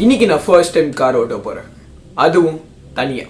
இன்னைக்கு நான் first time car ஓட்ட போகிறேன், அதுவும் தனியாக.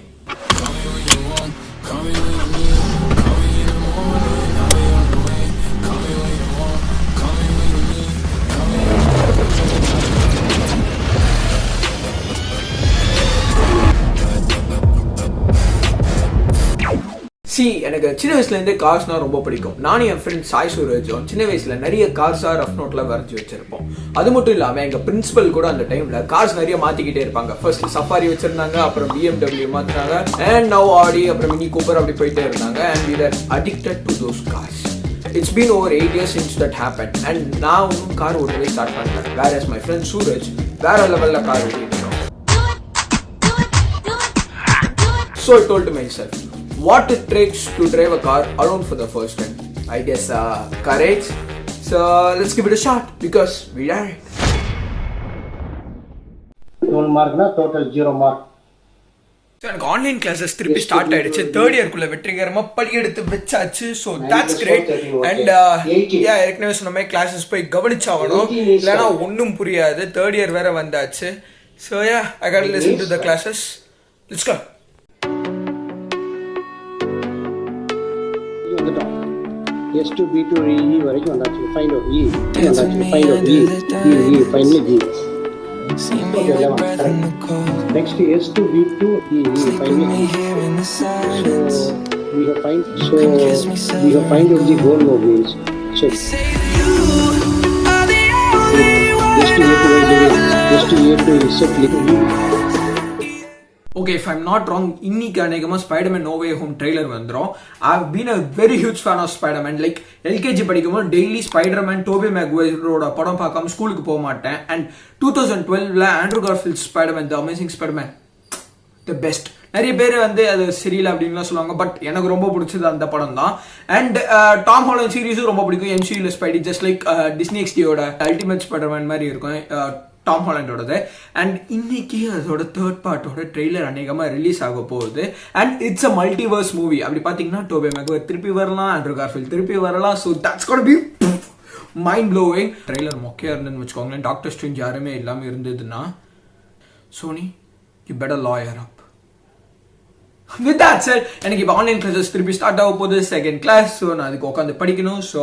எனக்கு சின்ன வயசுலேருந்தே கார்ஸ்னால் ரொம்ப பிடிக்கும். நானும் என் ஃப்ரெண்ட் சாய் சூரஜும் சின்ன வயசில் நிறைய கார்ஸாக ரஃப் நோட்டில் வரைஞ்சி வச்சிருப்போம். அது மட்டும் இல்லாமல் எங்கள் பிரின்சிபல் கூட அந்த டைமில் கார்ஸ் நிறைய மாற்றிக்கிட்டே இருப்பாங்க. ஃபர்ஸ்ட் சஃபாரி வச்சிருந்தாங்க, அப்புறம் BMW மாற்றினாங்க, அண்ட் நவ் ஆடி, அப்புறம் மினி கூப்பர், அப்படி போயிட்டே இருந்தாங்க. And we are addicted to those cars. It's been over 8 years since that happened. And நான் இன்னும் கார் ஓட்டவே ஸ்டார்ட் பண்ணேன். Whereas my friend சூரஜ் வேற லெவலில் கார் ஓட்டிட்டு. So I told myself, what it takes to drive a car alone for the first time? I guess courage. So let's give it a shot because we are it. 1 mark na total 0 mark. So எனக்கு online classes திருப்பி start ஆயிடுச்சு. Third இயர்க்குள்ள வெற்றிகரமாக படி எடுத்து வச்சாச்சு. So that's great. And ஏற்கனவே சொன்ன மாதிரி கிளாஸஸ் போய் கவனிச்சாகணும், இல்லைன்னா ஒன்றும் புரியாது. தேர்ட் இயர் வேற வந்தாச்சு. So I gotta listen to the classes. Let's go. S to B to E வரைக்கும் வந்தாச்சு. Find out E வந்தாச்சு. Find out E finally G. Okay, next S to B to E finally G. So we have find out the goal of means. So just to A to Z. Okay, if I'm not wrong, இன்னைக்கு அநேகமாக Spiderman no way home trailer வந்துடும். I've been a very huge fan of Spider-Man. Like LKG படிக்கும்போது daily Spiderman dhobi மேக்வைரோட படம் பார்க்காம ஸ்கூலுக்கு போக மாட்டேன். And 2012 Andrew Garfield Spiderman the amazing Spiderman the best. நிறைய பேர் அது சரியில்லை அப்படின்லாம் சொல்லுவாங்க, பட் எனக்கு ரொம்ப பிடிச்சது அந்த படம் தான். அண்ட் டாம் ஹாலண்ட் சீரிஸும் ரொம்ப பிடிக்கும். MCU Spidey just like Disney XDயோட அல்டிமேட் ஸ்பைடர்மேன் மாதிரி இருக்கும் டாம் ஹாலண்டோடது. அண்ட் இன்னைக்கு அதோட தேர்ட் பார்ட்டோட ட்ரெய்லர் அநேகமாக ரிலீஸ் ஆக போகுது. And it's a multiverse movie. அப்படி பார்த்தீங்கன்னா டோபி மேக்வைர் திருப்பி வரலாம், ஆண்ட்ரூ கார்ஃபீல்ட் திருப்பி வரலாம். So that's gotta be mind blowing. Trailer மொக்கையாக இருந்துன்னு வச்சுக்கோங்களேன். டாக்டர் ஸ்ட்ரேஞ்ச் யாருமே இல்லாமல் இருந்ததுன்னா Sony you better lawyer up. With that said, எனக்கு இப்போ ஆன்லைன் கிளாஸஸ் திருப்பி ஸ்டார்ட் ஆக போகுது, செகண்ட் கிளாஸ். ஸோ நான் அதுக்கு உட்காந்து படிக்கணும். ஸோ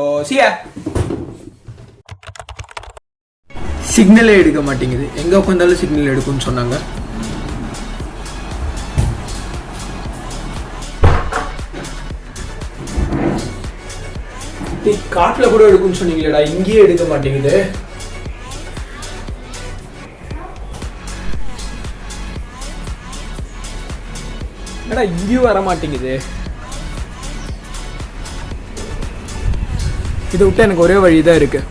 சிக்னலே எடுக்க மாட்டேங்குது. எங்கே உட்காந்தாலும் சிக்னல் எடுக்கும்னு சொன்னாங்க. காட்டில் கூட எடுக்கும்னு சொன்னீங்களேடா, இங்கேயே எடுக்க மாட்டேங்குது. ஏடா இங்கேயும் வர மாட்டேங்குது. இதை விட்டு எனக்கு ஒரே வழி தான் இருக்கு.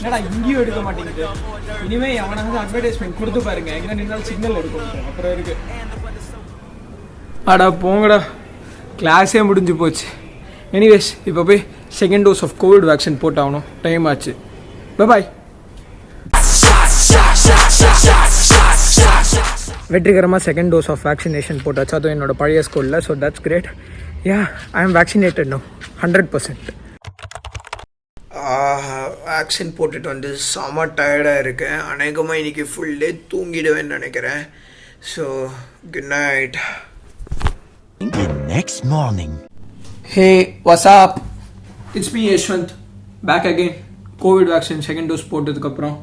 என்னடா இங்கேயும் எடுக்க மாட்டேங்குது. இனிமே அவனாவது அட்வர்டைஸ்மெண்ட் கொடுத்து பாருங்க, எங்க நின்னாலும் சிக்னல் எடுக்கும். அப்புறம் இருக்கு. அடா போங்கடா, கிளாஸே முடிஞ்சு போச்சு. எனிவேஸ் இப்போ போய் second dose of covid vaccine போட்டாகணும். டைம் ஆச்சு. பாய். வெற்றிகரமாக செகண்ட் டோஸ் ஆஃப் வேக்சினேஷன் போட்டாச்சு, அதுவும் என்னோட பழைய ஸ்கூலில். So that's great. I am vaccinated no 100%. Vaccine போட்டுட்டு செம டயர்டாக இருக்கேன். அநேகமாக இன்றைக்கி ஃபுல் டே தூங்கிடுவேன்னு நினைக்கிறேன். So good night. Next morning. Hey, what's up? It's me Yashwant, back again. Covid vaccine second dose போட்டதுக்கப்புறம்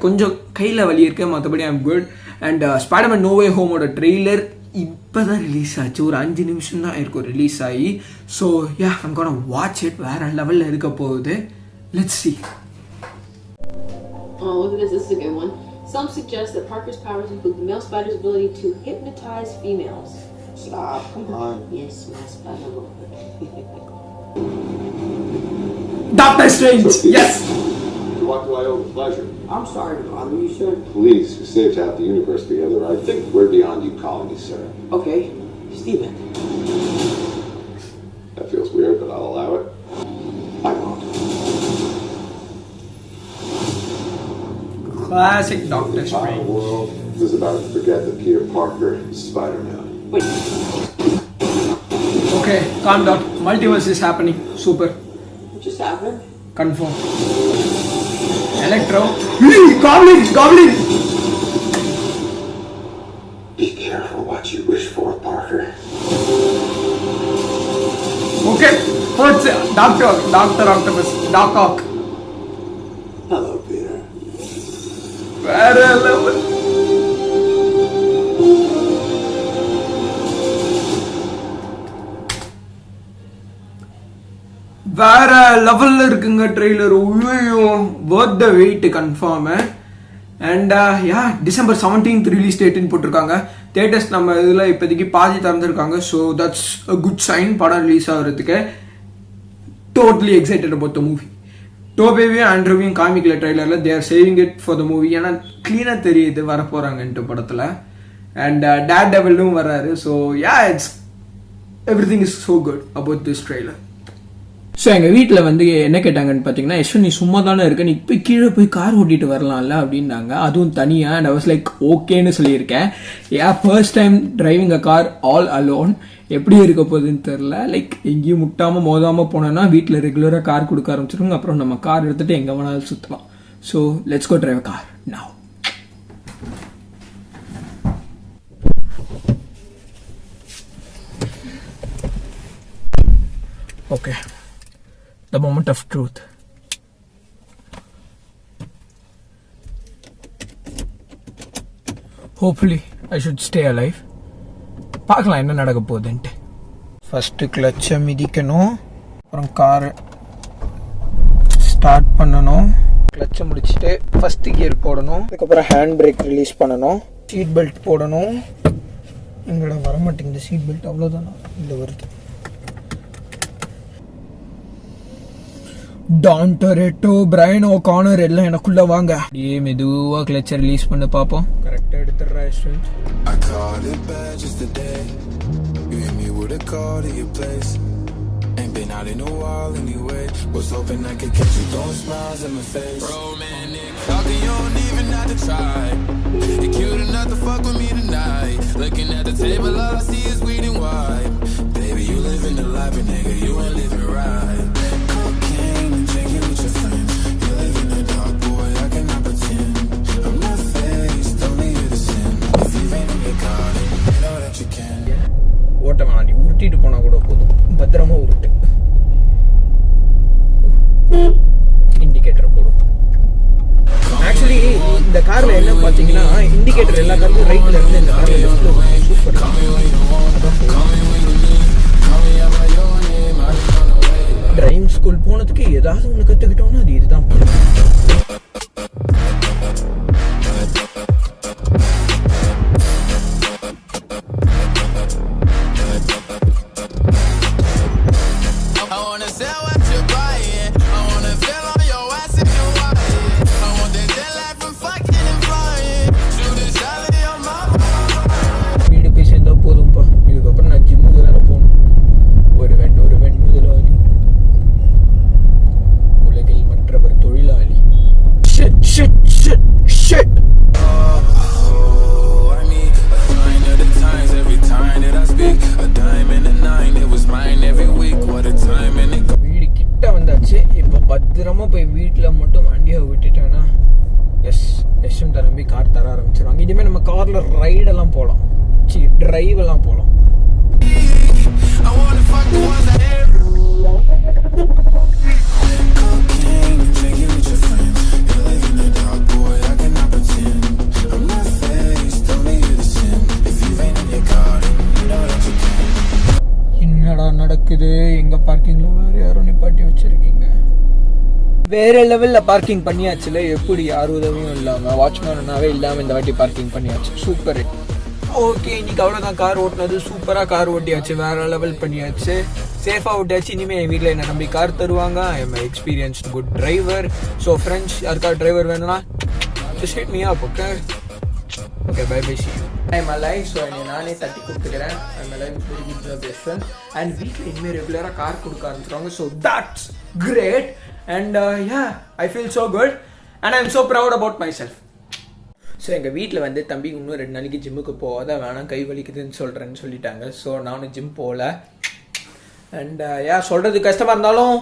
கொஞ்சம் கையில் வலி இருக்கு, மற்றபடி I'm good. And Spiderman no way ஹோமோட ட்ரெய்லர் இப்போ தான் ரிலீஸ் ஆச்சு. ஒரு 5 நிமிஷம் தான் இருக்கும் ரிலீஸ் ஆகி. So I'm gonna watch it. வேற லெவலில் இருக்க போகுது. Let's see. Oh, look at this. This is a good one. Some suggest that Parker's powers include the male spider's ability to hypnotize females. Stop, come on. Yes, my spider will. Doctor Strange, yes. You walked away with pleasure. I'm sorry to bother you, sir. Please, we saved half the universe together. I think we're beyond you calling me sir. Okay, Steven. That feels weird, but I'll allow it. I won't. Classic Doctor Our Strange. world is about to forget that Peter Parker is Spider-Man. Wait, Okay, calm down. Multiverse is happening. Super. what just happened? Confirm. Electro. Goblin! Be careful what you wish for, Parker. Okay, what's Doctor Octopus, Doc Ock. Hello, Peter. வேற level. வேற லெவல்ல இருக்குங்க trailer. ஐயோ worth the wait confirm. And yeah December 17th release டேட்னு போட்டிருக்காங்க. Theatres நம்ம இதில் இப்போதைக்கு பாதி திறந்துருக்காங்க. So that's a good sign படம் ரிலீஸ் ஆகிறதுக்கு. Totally excited about the movie. டோபேவையும் ஆண்ட்ரூவையும் காமிக்கல ட்ரெய்லரில். They are saving it for the movie. ஏன்னா க்ளீனாக தெரியுது வரப்போகிறாங்கன்ட்டு படத்தில். அண்ட் டேட் டெவிலும் வர்றாரு. So yeah it's everything is so good about this trailer. So எங்கள் வீட்டில் வந்து என்ன கேட்டாங்கன்னு பார்த்தீங்கன்னா, யஷ்வன் நீ சும்மா தானே இருக்க, நீ போய் கீழே போய் கார் ஓட்டிட்டு வரலாம்ல அப்படின்னாங்க. அதுவும் தனியாக. அண்ட் ஐ வாஸ் லைக் ஓகேன்னு சொல்லியிருக்கேன். ஃபர்ஸ்ட் டைம் டிரைவிங் அ கார் ஆல் அலோன். எப்படி இருக்க போகுதுன்னு தெரில. லைக் எங்கேயும் முட்டாமல் மோதாமல் போனோன்னா வீட்டில் ரெகுலராக கார் கொடுக்க ஆரம்பிச்சிருங்க. அப்புறம் நம்ம கார் எடுத்துகிட்டு எங்கே வேணாலும் சுற்றலாம். So let's go drive a car now. Okay. The moment of truth. Hopefully I should stay alive. பார்க்கலாம் என்ன நடக்க போகுதுன்ட்டு. ஃபர்ஸ்ட் கிளச்சை மிதிக்கணும். அப்புறம் காரை ஸ்டார்ட் பண்ணணும். கிளச்சை முடிச்சுட்டு ஃபர்ஸ்ட் கியர் போடணும். அதுக்கப்புறம் ஹேண்ட் பிரேக் ரிலீஸ் பண்ணணும். சீட் பெல்ட் போடணும். எங்களோட வரமாட்டேங்குது சீட் பெல்ட். அவ்வளோதானா இல்லை வருது. டான் டொரெட்டோ, பிரையன் ஓகானர் எல்லாம் எனக்குள்ள வாங்க. அப்படியே மெதுவா கிளச்சை ரிலீஸ் பண்ண பாப்போம். கரெக்டா எடுத்துறா strength. I called it bad just today. You hit me with a call to your place. Ain't been out in a while anyway. Was hoping I could catch you throwing smiles in my face. Romantic talking, you don't even have to try. You're cute enough to fuck with me tonight. Looking at the table, all I see is weed and wine. Baby, you living the life, but nigga, you ain't living right. Cocaine and drinking with your friends. You live in the dark, boy, I cannot pretend. I'm not faced, only you to sin. If you ain't in your garden, you know that you can. ஓட்ட வேணாம், நீ உருட்டிட்டு போனா கூட போதும். பத்திரமா உருட்டு. Indicator போடும். ஆக்சுவலி இந்த கார்ல என்ன பாத்தீங்கன்னா, இண்டிகேட்டர் எல்லா கார்லயும் ரைட்ல இருந்து இந்த கார்ல லெஃப்ட்ல சூப்பர். டிரைவிங் ஸ்கூல் போனதுக்கு ஏதாவது ஒன்று கற்றுக்கிட்டோம்னா அது இதுதான். வீடு போய் சேர்ந்தா போதும்ப்பா. இதுக்கப்புறம் நான் ஜிம்முக்கு வேற போகணும். ஒரு வெண் முதலாளி, உலகில் மற்றவர் தொழிலாளி. வீடு கிட்ட வந்தாச்சு. இப்போ பத்திரமா போய் வீட்டில் மட்டும் வண்டியை விட்டுட்டேன்னா எஸ்எம் தரம்பி கார் தர ஆரம்பிச்சிருவாங்க. இனிமேல் நம்ம கார்ல ரைடெல்லாம் போகலாம், டிரைவ் எல்லாம் போகலாம். என்னடா நடக்குது? எங்க பார்க்கிங்ல வேற யாரும் நிப்பாட்டி வச்சிருக்கீங்க. வேற லெவல்ல பார்க்கிங் பண்ணியாச்சுல. எப்படி யார் உதவியும் இல்லாம, வாட்ச்மேனாவே இல்லாம இந்த வாட்டி பார்க்கிங் பண்ணியாச்சு. சூப்பர். ஓகே, இன்னைக்கு அவ்வளோதான் கார் ஓட்டினது. சூப்பராக கார் ஓட்டியாச்சு, வேற லெவல் பண்ணியாச்சு, சேஃபாக ஓட்டியாச்சு. இனிமேல் என் வீட்டில் என்ன நம்பி கார் தருவாங்க. I am experienced good driver. So friends, யாருக்கா டிரைவர் வேணும்னா just hit me up, okay? Okay, bye bye, see you. I'm alive, so நானே தட்டி கொடுத்துக்கிறேன். I'm alive, very good job, best friend. And வீட்டில் இனிமேல் ரெகுலராக கார் கொடுக்க ஆரம்பிச்சிருவாங்க. So that's great. And yeah, I feel so good. And I'm so proud about myself. So எங்கள் வீட்டில் வந்து தம்பி இன்னும் 2 நாளைக்கு ஜிம்முக்கு போகாத வேணாம் கை வலிக்குதுன்னு சொல்லிட்டாங்க. ஸோ நானும் ஜிம் போகல. அண்ட் சொல்கிறது கஷ்டமாக இருந்தாலும்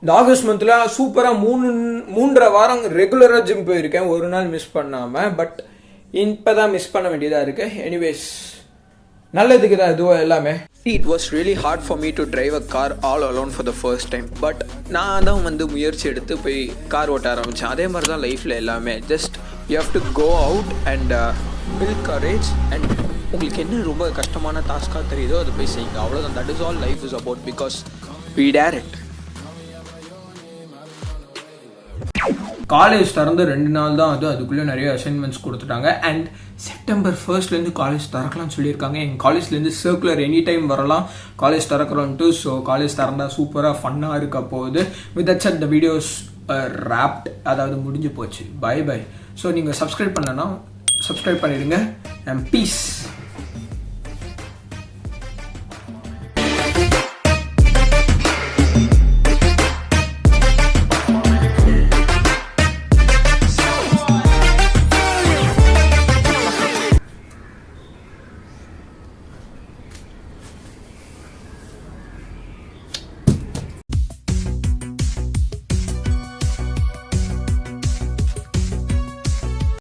இந்த ஆகஸ்ட் மந்தில் சூப்பராக 3.5 வாரம் ரெகுலராக ஜிம் போயிருக்கேன், ஒரு நாள் மிஸ் பண்ணாமல். பட் இப்போ தான் மிஸ் பண்ண வேண்டியதாக இருக்குது. எனிவேஸ் நல்லதுக்கு தான் இதுவோ எல்லாமே. It was really hard for me to drive a car all alone for the first time. But நான் தான் வந்து முயற்சி எடுத்து போய் கார் ஓட்ட ஆரம்பித்தேன். அதே மாதிரி தான் லைஃப்பில் எல்லாமே. Just you have to go out and build courage. And உங்களுக்கு என்ன ரொம்ப கஷ்டமான டாஸ்காக தெரியுதோ அதை போய் செய்யுங்க, அவ்வளோதான். That is all life is about, because we dare it. College திறந்து 2 நாள் தான் அதுக்குள்ளே நிறைய அசைன்மெண்ட்ஸ் கொடுத்துட்டாங்க. அண்ட் செப்டம்பர் 1 காலேஜ் திறக்கலாம்னு சொல்லியிருக்காங்க. எங்கள் காலேஜ்லேருந்து சர்க்குலர் எனி டைம் வரலாம் காலேஜ் திறக்கிறோன்ட்டு. ஸோ காலேஜ் திறந்தா சூப்பராக ஃபன்னாக இருக்க போகுது. With that set the videos wrapped, அதாவது முடிஞ்சு போச்சு. பை. ஸோ நீங்கள் சப்ஸ்கிரைப் பண்ணலன்னா சப்ஸ்கிரைப் பண்ணிடுங்க. And piece.